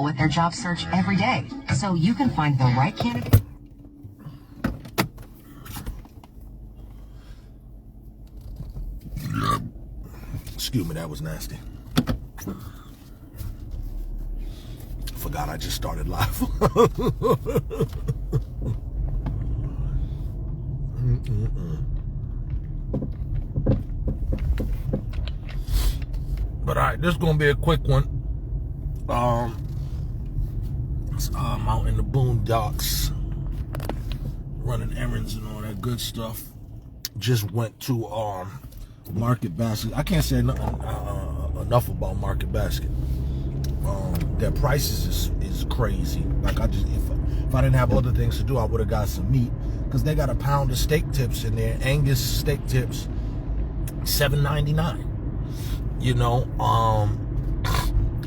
with their job search every day, so you can find the right candidate. Excuse me, that was nasty. Forgot I just started live. But all right, this is gonna be a quick one. I'm out in the boondocks, running errands and all that good stuff. Just went to Market Basket. I can't say nothing enough about Market Basket. Their prices is crazy. Like if I didn't have other things to do, I would have got some meat, because they got a pound of steak tips in there. Angus steak tips, $7.99. You know,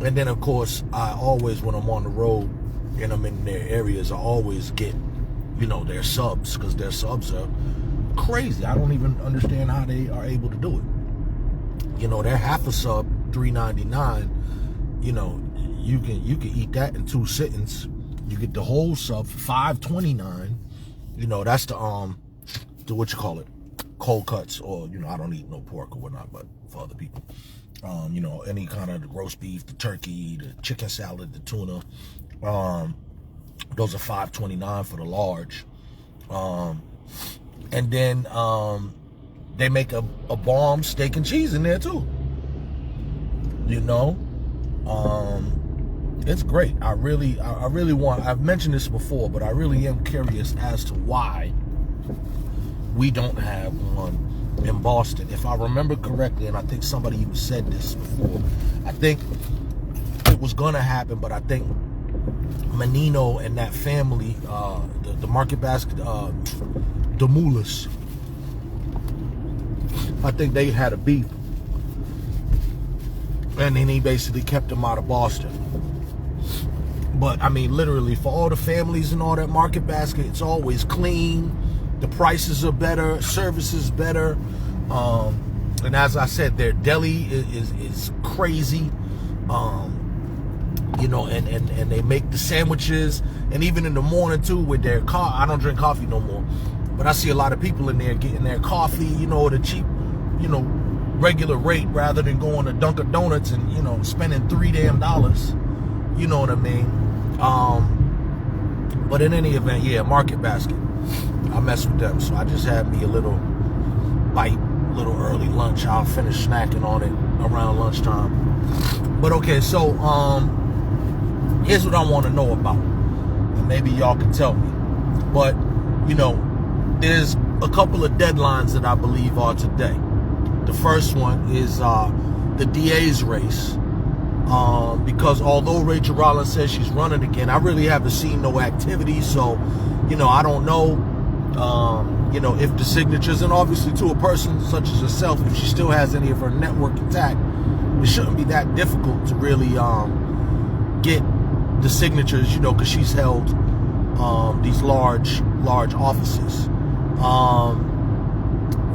and then of course I always, when I'm on the road and I'm in their areas, I always get, you know, their subs, because their subs are crazy. I don't even understand how they are able to do it. You know, they're half a sub, $3.99. You know, you can eat that in 2 sittings. You get the whole sub for $5.29. You know, that's the what you call it, cold cuts, or, you know, I don't eat no pork or whatnot, but for other people, you know, any kind of the roast beef, the turkey, the chicken salad, the tuna, those are $5.29 for the large. And then they make a bomb steak and cheese in there too. You know, it's great. I really want, I've mentioned this before, but I really am curious as to why we don't have one in Boston. If I remember correctly, and I think somebody even said this before, I think it was gonna happen, but I think Menino and that family, the Market Basket, the Mullahs, I think they had a beef, and then he basically kept them out of Boston. But I mean, literally, for all the families and all that, Market Basket, it's always clean. The prices are better, service is better, and as I said, their deli is crazy. You know, and they make the sandwiches, and even in the morning too with their I don't drink coffee no more, but I see a lot of people in there getting their coffee, you know, at a cheap, you know, regular rate, rather than going to Dunkin' Donuts and, you know, spending $3 damn. You know what I mean? But in any event, yeah, Market Basket, I mess with them. So I just had me a little bite, little early lunch. I'll finish snacking on it around lunchtime. But okay, so here's what I want to know about, and maybe y'all can tell me. But, you know, there's a couple of deadlines that I believe are today. The first one is the DA's race. Because although Rachel Rollins says she's running again, I really haven't seen no activity. So, you know, I don't know, you know, if the signatures, and obviously to a person such as herself, if she still has any of her network intact, it shouldn't be that difficult to really get the signatures, you know, because she's held these large offices.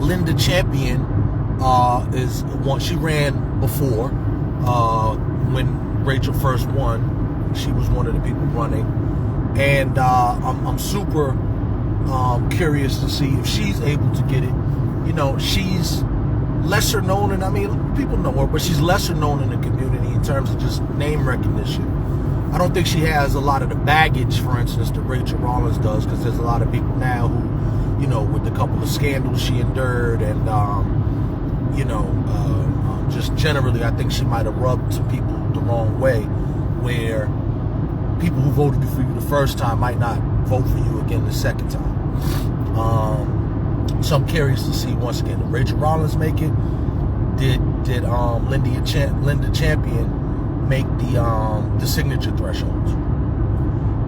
Linda Champion is one. She ran before when Rachel first won. She was one of the people running, and I'm super curious to see if she's able to get it. You know, she's lesser known, and I mean, people know her, but she's lesser known in the community in terms of just name recognition. I don't think she has a lot of the baggage, for instance, that Rachel Rollins does, because there's a lot of people now who, you know, with a couple of scandals she endured, and you know, just generally, I think she might have rubbed some people the wrong way, where people who voted for you the first time might not vote for you again the second time. So I'm curious to see, once again, did Rachel Rollins make it? Did Linda Champion make the signature thresholds?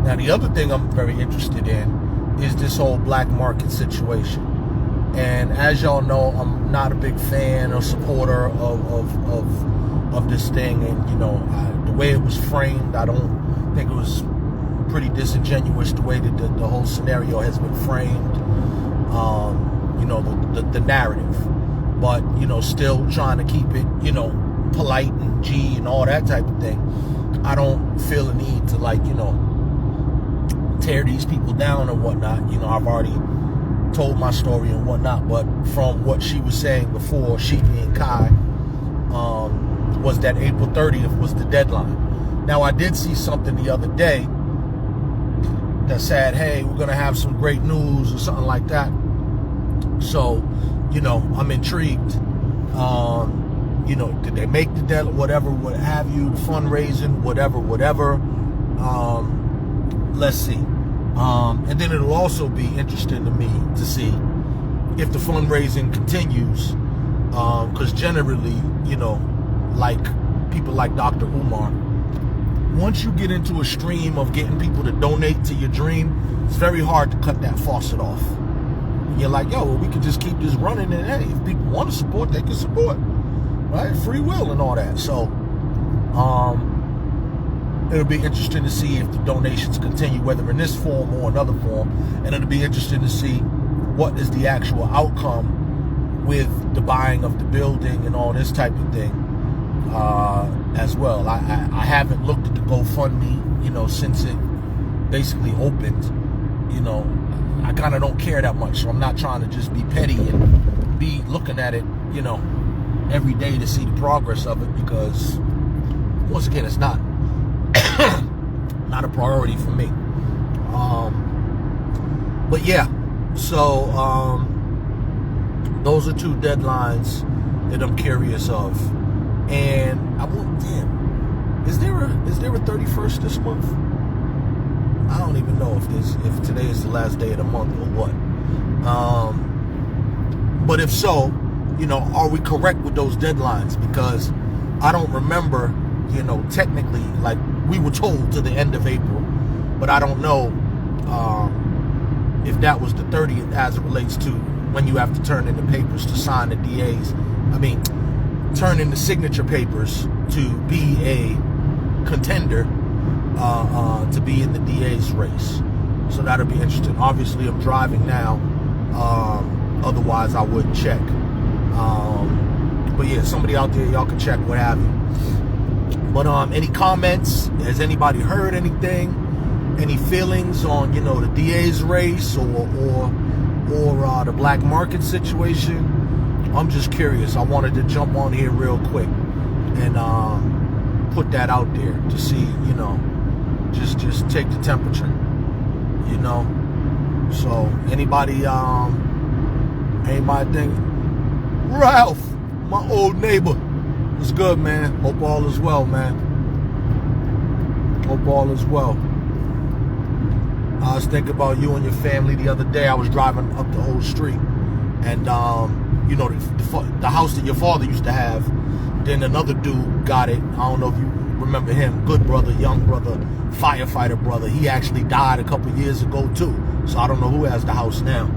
Now, the other thing I'm very interested in is this whole black market situation. And as y'all know, I'm not a big fan or supporter of this thing. And, you know, the way it was framed, I don't think it was pretty disingenuous the way that the whole scenario has been framed. You know, the narrative. But, you know, still trying to keep it, you know, polite and G and all that type of thing. I don't feel a need to, like, tear these people down or whatnot. I've already told my story and whatnot, but from what she was saying before, she being Kai, was that April 30th was the deadline. Now, I did see something the other day that said, hey, we're going to have some great news or something like that. So, I'm intrigued. Did they make the deadline, whatever, what have you, fundraising, whatever. Let's see. And then it'll also be interesting to me to see if the fundraising continues, because generally, like people like Dr. Umar, once you get into a stream of getting people to donate to your dream, it's very hard to cut that faucet off. You're like, yo, well, we could just keep this running, and hey, if people want to support, they can support, right? Free will and all that. So, it'll be interesting to see if the donations continue, whether in this form or another form, and it'll be interesting to see what is the actual outcome with the buying of the building and all this type of thing, as well. I haven't looked at the GoFundMe, since it basically opened. I kind of don't care that much, so I'm not trying to just be petty and be looking at it, every day to see the progress of it, because once again, it's not a priority for me. But yeah, so those are two deadlines that I'm curious of. And is there a 31st this month? I don't even know if today is the last day of the month or what. But if so, are we correct with those deadlines? Because I don't remember, technically, like, we were told to the end of April, but I don't know if that was the 30th as it relates to when you have to turn in the papers to sign the DAs. Turn in the signature papers to be a contender, to be in the DA's race. So that'll be interesting. Obviously, I'm driving now. Otherwise, I wouldn't check. But yeah, somebody out there, y'all can check, what have you. But any comments? Has anybody heard anything? Any feelings on the DA's race or the black market situation? I'm just curious. I wanted to jump on here real quick and put that out there to see, just take the temperature, So anybody think? Ralph, my old neighbor. It's good, man. Hope all is well, man. Hope all is well. I was thinking about you and your family the other day. I was driving up the old street, and the house that your father used to have, then another dude got it. I don't know if you remember him. Good brother, young brother, firefighter brother. He actually died a couple years ago too. So I don't know who has the house now.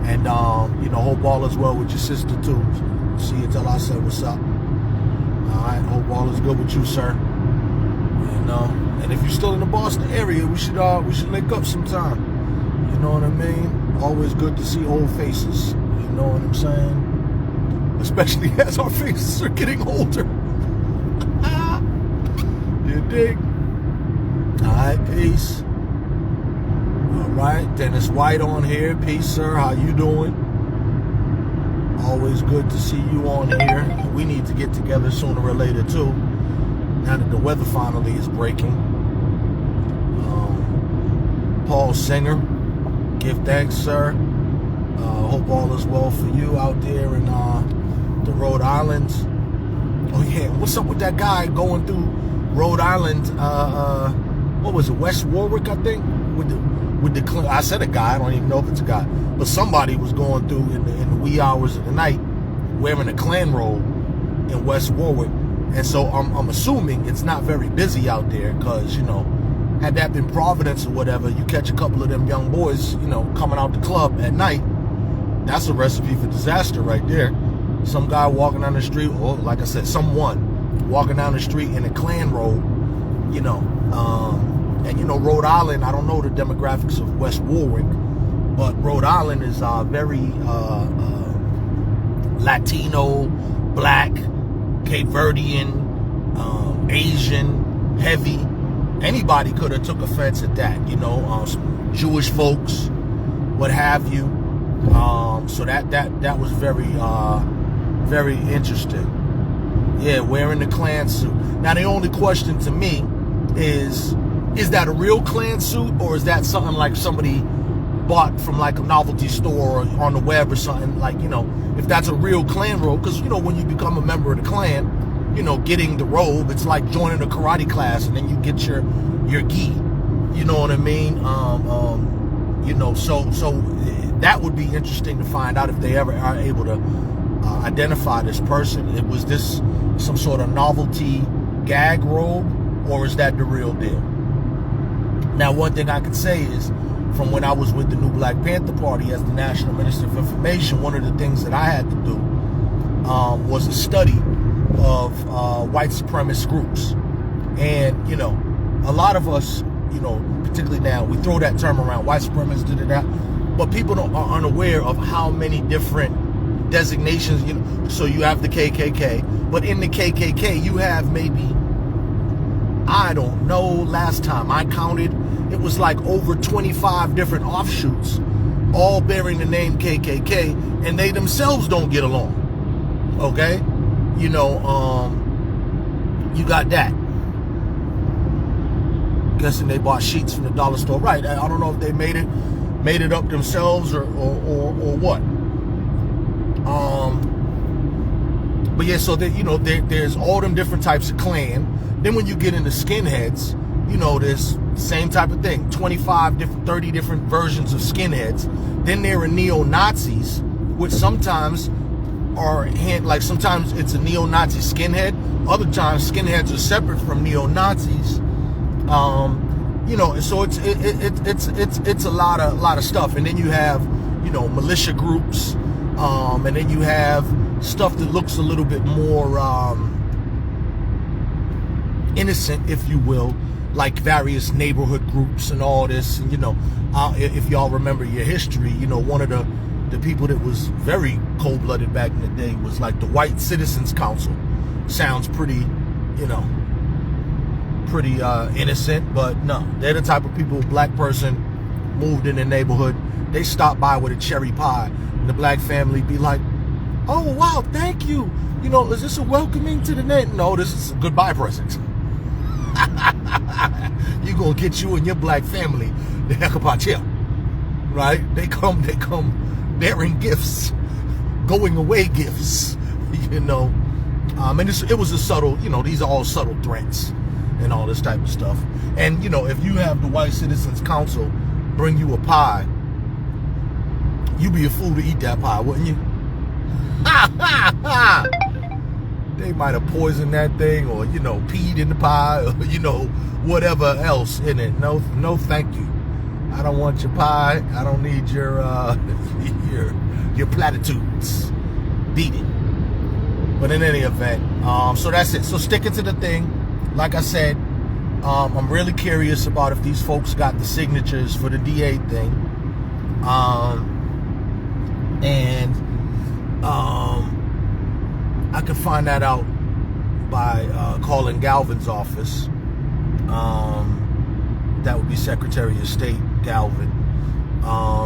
And hope all is well with your sister too. See you till I say what's up. Alright, hope all is good with you, sir. And if you're still in the Boston area, we should link up sometime. You know what I mean? Always good to see old faces. You know what I'm saying? Especially as our faces are getting older. You dig? Alright, peace. Alright, Dennis White on here. Peace, sir. How you doing? Always good to see you on here. We need to get together sooner or later too. Now that the weather finally is breaking. Paul Singer, give thanks, sir. Hope all is well for you out there in the Rhode Island. Oh yeah, what's up with that guy going through Rhode Island? What was it, West Warwick, I think? With the I said a guy, I don't even know if it's a guy, but somebody was going through in the wee hours of the night wearing a Klan robe in West Warwick. And so I'm assuming it's not very busy out there, because, had that been Providence or whatever, you catch a couple of them young boys, coming out the club at night. That's a recipe for disaster right there. Some guy walking down the street, or like I said, someone walking down the street in a Klan robe, and Rhode Island, I don't know the demographics of West Warwick, but Rhode Island is very Latino, black, Cape Verdean, Asian, heavy. Anybody could have took offense at that, you know, some Jewish folks, what have you. So that was very very interesting. Yeah, wearing the Klan suit. Now the only question to me is that a real Klan suit, or is that something like somebody bought from like a novelty store or on the web or something? Like, you know, if that's a real Klan robe, because, you know, when you become a member of the Klan, you know, getting the robe, it's like joining a karate class, and then you get your gi. You know what I mean? You know, so that would be interesting to find out if they ever are able to identify this person. Was this some sort of novelty gag robe, or is that the real deal? Now, one thing I could say is, from when I was with the New Black Panther Party as the National Minister of Information, one of the things that I had to do was a study of white supremacist groups. And, you know, a lot of us, you know, particularly now, we throw that term around, white supremacists, but people are unaware of how many different designations, you know. So you have the KKK, but in the KKK, you have maybe, I don't know, last time I counted, it was like over 25 different offshoots, all bearing the name KKK, and they themselves don't get along. Okay? You know, you got that. Guessing they bought sheets from the dollar store. Right. I don't know if they made it up themselves or what. But yeah, so that, you know, there's all them different types of Klan. Then when you get into skinheads, you know, there's the same type of thing. 30 different versions of skinheads. Then there are neo-Nazis, which sometimes are like, sometimes it's a neo-Nazi skinhead. Other times skinheads are separate from neo-Nazis. You know, so it's a lot of stuff. And then you have, you know, militia groups, and then you have stuff that looks a little bit more innocent, if you will, like various neighborhood groups and all this. And, you know, if y'all remember your history, you know, one of the people that was very cold-blooded back in the day was like the White Citizens Council. Sounds pretty, you know, pretty innocent, but no, they're the type of people, black person moved in the neighborhood, they stop by with a cherry pie, and the black family be like, oh wow, thank you, you know, is this a welcoming to the net? No, this is a goodbye present. You gonna get you and your black family the heck about you, right? They come bearing gifts, going away gifts, you know. And it was a subtle, you know, these are all subtle threats and all this type of stuff. And, you know, if you have the White Citizens Council bring you a pie, you'd be a fool to eat that pie, wouldn't you? They might have poisoned that thing, or, you know, peed in the pie, or, you know, whatever else in it. No thank you. I don't want your pie. I don't need your your platitudes. Beat it. But in any event, so that's it. So sticking to the thing, like I said, I'm really curious about if these folks got the signatures for the DA thing. I could find that out by calling Galvin's office. That would be Secretary of State Galvin,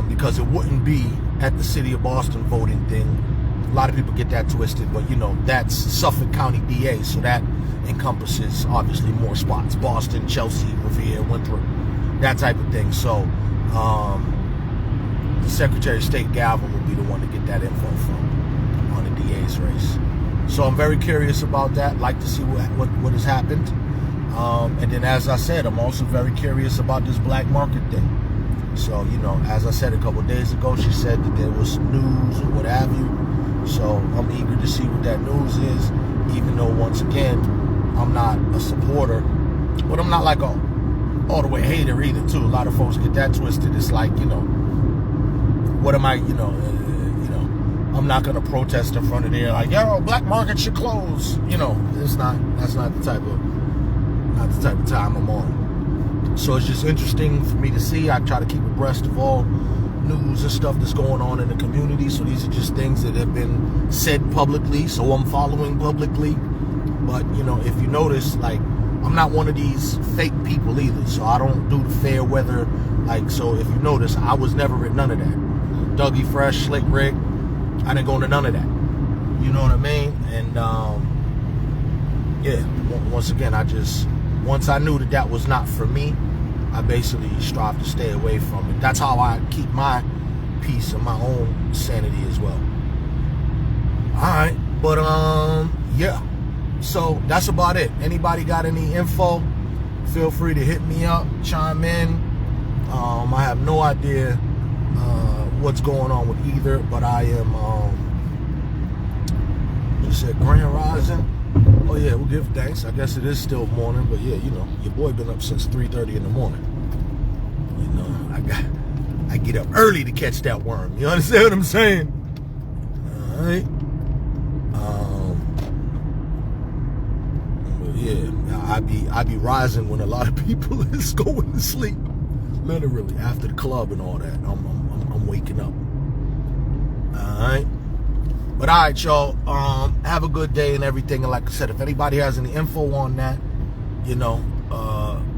because it wouldn't be at the City of Boston voting thing. A lot of people get that twisted, but, you know, that's Suffolk County DA, so that encompasses obviously more spots: Boston, Chelsea, Revere, Winthrop, that type of thing. So the Secretary of State Galvin will be the one to get that info from on the DA's race. So I'm very curious about that. Like to see what has happened. And then, as I said, I'm also very curious about this black market thing. So, you know, as I said a couple of days ago, she said that there was some news or what have you. So I'm eager to see what that news is, even though, once again, I'm not a supporter, but I'm not like a all the way hater either, too. A lot of folks get that twisted. It's like, you know, what am I, you know, I'm not going to protest in front of there like, yo, black market should close. You know, that's not the type of time I'm on. So it's just interesting for me to see. I try to keep abreast of all news and stuff that's going on in the community. So these are just things that have been said publicly, so I'm following publicly. But, you know, if you notice, like, I'm not one of these fake people either, so I don't do the fair weather. Like, so if you notice, I was never at none of that. Dougie Fresh, Slick Rick, I didn't go into none of that. You know what I mean? And yeah, once again, once I knew that was not for me, I basically strive to stay away from it. That's how I keep my peace and my own sanity as well. All right, but yeah. So that's about it. Anybody got any info? Feel free to hit me up, chime in. I have no idea what's going on with either, but I am. You said Grand Rising. Oh yeah, we'll give thanks. I guess it is still morning, but yeah, you know, your boy been up since 3:30 in the morning. You know, I get up early to catch that worm. You understand what I'm saying? All right. But yeah, I be rising when a lot of people is going to sleep. Literally after the club and all that, I'm waking up. All right. But all right, y'all, have a good day and everything. And like I said, if anybody has any info on that, you know,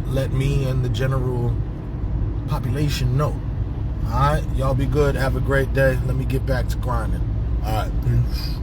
let me and the general population know. All right, y'all be good. Have a great day. Let me get back to grinding. All right, peace.